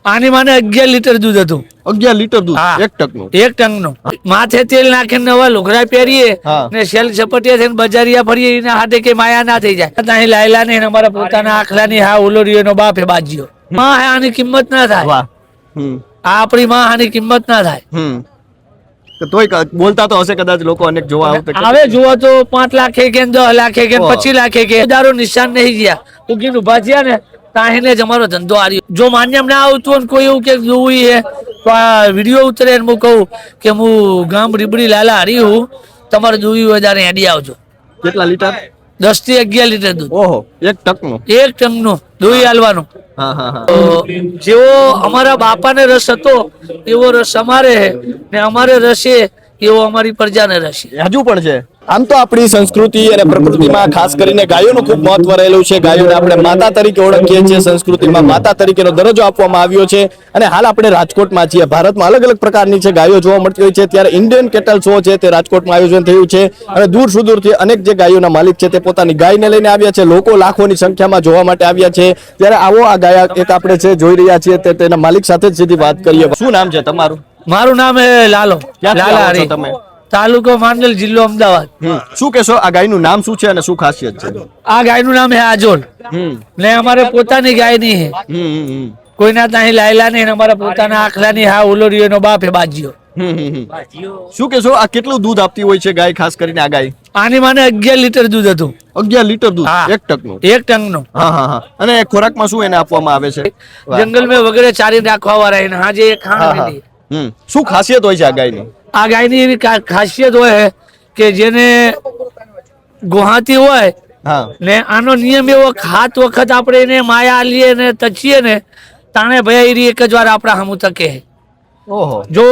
આની માને 11 લીટર દૂધ હતું. 11 લીટર દૂધ હા. એક ટકનું. એક ટંકનું. માથે તેલ નાખીને નવા લુગડા પહેરીએ હા. ને શેલ સપટિયા થઈને બજારિયા ફરીએ એના હાથે કે માયા ના થઈ જાય. અહીં લાયલા ને અમારા પોતાના આખલાની હા ઓલોરીઓ નો બાપ હે બાજીઓ. માં હે આની કિંમત ના થાય. વાહ. હમ આ આપણી માં આની કિંમત ના થાય. હમ તો તોય બોલતા તો હશે કદાચ લોકો અનેક જોવા આવતા. હવે જુઓ તો 5 લાખે કે 10 લાખે કે ઓહ. 25 લાખે કે દારો નિશાન નહીં ગયા ઉગીને ઉભા થયા ને તાહીને જ અમારો ધંધો આર્યો. જો માન્યમ ના આવતું હોય ને કોઈ એવું કે જોવું હે તો આ વિડીયો ઉતરે ને હું કહું કે હું ગામ રીબડી લાલા હરી હું તમારે જોવી હોય ત્યારે હેડી આવજો. કેટલા લીટર? 10 થી 11 લીટર દૂધ. ઓહો એક ટકનું. એક ટંકનું દોઈ હાલવાનું. હા હા હા. તો જેવો અમારા બાપાને રસ હતો એવો રસ અમારે હે ને અમારે રસ છે એવો અમારી પ્રજાને રસ છે. હજુ પણ છે. આમ તો આપણી સંસ્કૃતિ અને પ્રકૃતિમાં ખાસ કરીને ગાયોનું ખૂબ મહત્વ રહેલું છે. ગાયોને આપણે માતા તરીકે ઓળખીએ છીએ. સંસ્કૃતિમાં માતા તરીકેનો દરજ્જો આપવામાં આવ્યો છે અને હાલ આપણે રાજકોટમાં છીએ. ભારતમાં અલગ અલગ પ્રકારની છે ગાયો જોવા મળતી હોય છે. ત્યારે ઇન્ડિયન કેટલ શો છે તે રાજકોટમાં આયોજન થયું છે અને દૂર સુદૂરથી અનેક જે ગાયોના માલિક છે તે પોતાની ગાયને લઈને આવ્યા છે. લોકો લાખોની સંખ્યામાં જોવા માટે આવ્યા છે. ત્યારે આવો આ ગાય એક આપણે છે જોઈ રહ્યા છીએ તે તેના માલિક સાથે જ સીધી વાત કરીએ. શું નામ છે તમારું? મારું નામ હે લાલો. ક્યાંથી લાલા આવો છો હરી. તમે? તાલુકો માંડલ, જિલ્લો અમદાવાદ. શું કહેશો આ ગાયનું નામ શું છે અને શું ખાસિયત છે? આ ગાયનું નામ હે આજોલ ને અમારે પોતાની ગાય ની હે. કોઈના ત્યાં લાયલા નહીં ને અમારા પોતાના આખલાની હા ઓલોરીઓ નો બાપ હે બાજીઓ. શું કહેશો આ કેટલું દૂધ આપતી હોય છે ગાય? ખાસ કરીને આ ગાય આની માને 11 લીટર દૂધ હતું. 11 લીટર દૂધ હા. એક ટકનું. એક ટંકનું. હા હા હા. અને ખોરાકમાં શું એને આપવામાં આવે છે? જંગલ મેં વગેરે ચારી રાખવા વાળા એને હાજે એક હા, ખાણ હા. દીધી. શું ખાસિયત હોય છે આ ગાયની? આ ગાયની એવી ખાસિયત હોય હે કે જેને ગોહાતી હોય હા ને આનો નિયમ એવો 7 વખત આપણે એને માયા આલીએ ને તચીએ ને તાણે ભયા એક જ વાર આપણા સામું તકે. ઓહો. જો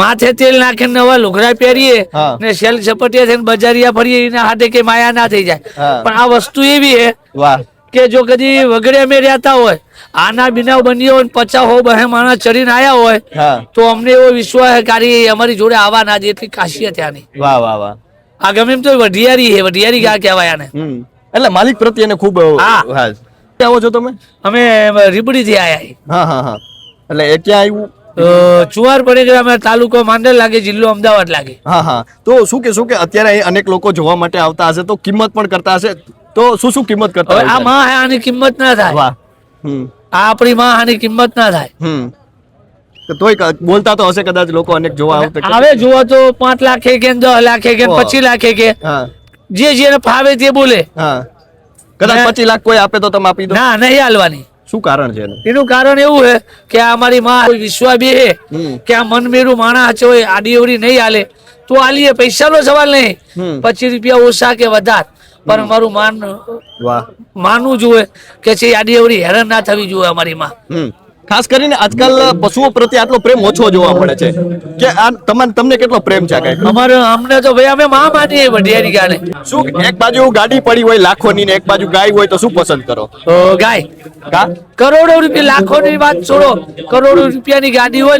માથે તેલ નાખીને નવા લુગડા પહેરીએ હા. ને શેલ સપટિયા થઈને બજારિયા ફરીએ એના હાથે કે માયા ના થઈ જાય. હા. પણ આ વસ્તુ એવી હે વાહ. કે જો કદી વગડે અમે રહેતા હોય આના બિના બન્યો હોય 50 બહે માણસ ચડીને આયા હોય હા. તો અમને એવો વિશ્વાસ હે કે અમારી જોડે આવા ના દે એટલી ખાસિયત આની. વાહ વાહ વાહ. આ ગમે એમ તો વઢિયારી હે, વઢિયારી ગા કહેવાય આને. એટલે માલિક પ્રત્યે એને ખૂબ હા. હા. ક્યાં આવો છો તમે? અમે રીબડી થી આયા. હા હા હા. એટલે એ ક્યાં આવ્યું? ચુવાર પડે કે અમે તાલુકો માંડલ લાગે, જિલ્લો અમદાવાદ લાગે. હા હા. તો શું કે અત્યારે અહીં અનેક લોકો જોવા માટે આવતા હશે તો કિંમત પણ કરતા હશે. તો શું કિંમત કરતા હવે હોય આ છે? માં હે આની કિંમત ના થાય. વાહ. આ આપણી માં આની કિંમત ના થાય. તો તોય બોલતા તો હશે કદાચ લોકો અનેક જોવા આવતા. હવે જુઓ તો 5 લાખે કે 10 લાખે કે ઓહ. 25 લાખે કે હા જે જેને ફાવે તે બોલે. હા. કદાચ 25 લાખ કોઈ આપે તો તમે આપી દો? ના, નહીં હાલવાની. શું કારણ છે એનું? એનું કારણ એવું હે કે આ અમારી માં વિશ્વા બે હે કે આ મનમેરું માણસ હોય આડીઅવડી નહીં હાલે તો આલીએ. પૈસાનો સવાલ નહીં. 25 રૂપિયા ઓછા કે વધારે પણ અમારું વાહ. માનવું જોઈએ કે છે આડીઅવડી હેરાન ના થવી જોઈએ અમારી માં. ખાસ કરીને આજકાલ પશુઓ પ્રત્યે આટલો પ્રેમ ઓછો જોવા મળે છે કે આ તમને કેટલો પ્રેમ છે આ ગાય? અમારે અમને તો ભાઈ અમે માં માનીએ વઢિયારી ગાને. શું એક બાજુ ગાડી પડી હોય લાખોની ને એક બાજુ ગાય હોય તો શું પસંદ કરો? ગાય. કા? કરોડો રૂપિયા, લાખોની વાત છોડો, કરોડો રૂપિયાની ગાડી હોય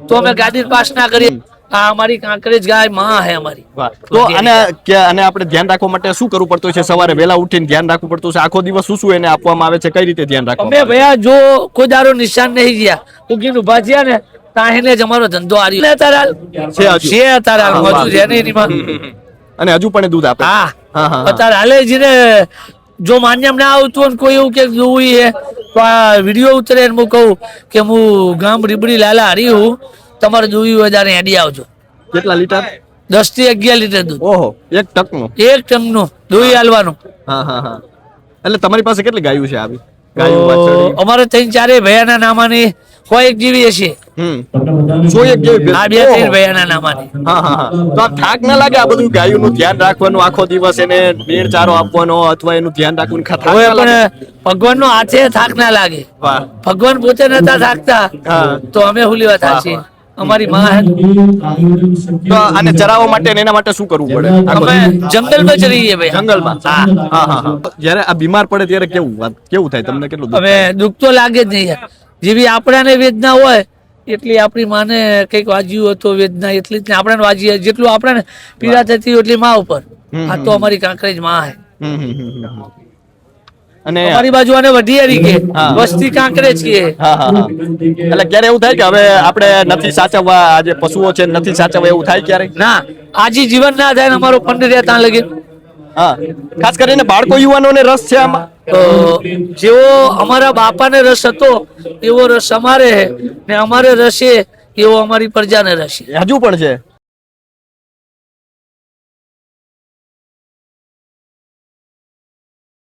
તો અમે ગાડી પાસ ના કરીએ. આ અમારી કાંકરેજ ગાય માં હે અમારી. તો આને આપણે ધ્યાન રાખવા માટે શું કરવું પડતું છે? સવારે વહેલા ઉઠીને ધ્યાન રાખવું પડતું છે? આખો દિવસ શું એને આપવામાં આવે છે? કઈ રીતે ધ્યાન રાખવામાં અમે ભયા જો કોઈ દારો નિશાન નહીં ગયા ઉગીને ઉભા થયા ને તાહીને જ અમારો ધંધો આર્યો. અને હજુ પણ દૂધ આપે? હા હા હા. અત્યારે હાલે જેને જો માન્યમ ના આવતું હોય ને કોઈ એવું કે જોવું હે તો આ વિડીયો ઉતરે ને હું કહું કે હું ગામ રીબડી લાલા હરી હું તમારે જોવી હોય ત્યારે હેડી આવજો. કેટલા લીટર? 10 થી 11 લીટર દૂધ. ઓહો એક ટકનું. એક ટંકનું દોઈ હાલવાનું. હા હા હા. એટલે તમારી પાસે કેટલી ગાયું છે આવી? ગાયું વાછરડી? અમારે 3-4 ભયાના નામાની કોઈ એક જેવી હશે. એક જેવી? આ 2-3 ભયાના નામાની. હા હા હા. તો આ થાક ના લાગે આ બધું ગાયોનું ધ્યાન રાખવાનું આખો દિવસ એને નીર ચારો આપવાનો અથવા એનું ધ્યાન રાખવાનું? હવે પણ ભગવાન નો હાથે થાક ના લાગે. વાહ. ભગવાન પોતે નતા થાકતા હા. તો અમે હુલી વાત છે. અમારી માં તો આને ચરાવવા માટે ને એના માટે શું કરવું પડે? અમે જંગલમાં જ રહીએ ભાઈ. જંગલમાં? હા હા હા. જ્યારે આ બીમાર પડે ત્યારે કેવું થાય? તમને કેટલું દુઃખ હવે દુઃખ તો લાગે જ નહીં યાર. જેવી આપણાને વેદના હોય એટલી આપણી માને કઈક વાજ્યું હતો વેદના એટલી જ આપણે વાજી જેટલું આપણે પીડા થતી એટલી માં ઉપર. આ તો અમારી કાંકરેજ માં હે. અને અમારી બાજુ આને વઢિયારી કે હા. વસ્તી કાંકરેજ કે હા હા હા એટલે ક્યારે એવું થાય કે હવે આપણે નથી સાચવવા આ જે પશુઓ છે નથી સાચવવા એવું થાય ક્યારે ના આજી જીવન ના થાય ને અમારો પંડ રહ્યા ત્યાં લગી હા ખાસ કરીને બાળકો યુવાનોને રસ છે આમાં તો જેવો અમારા બાપાને રસ હતો એવો રસ અમારે હે ને અમારે રસ છે એવો અમારી પ્રજાને રસ છે હજુ પણ છે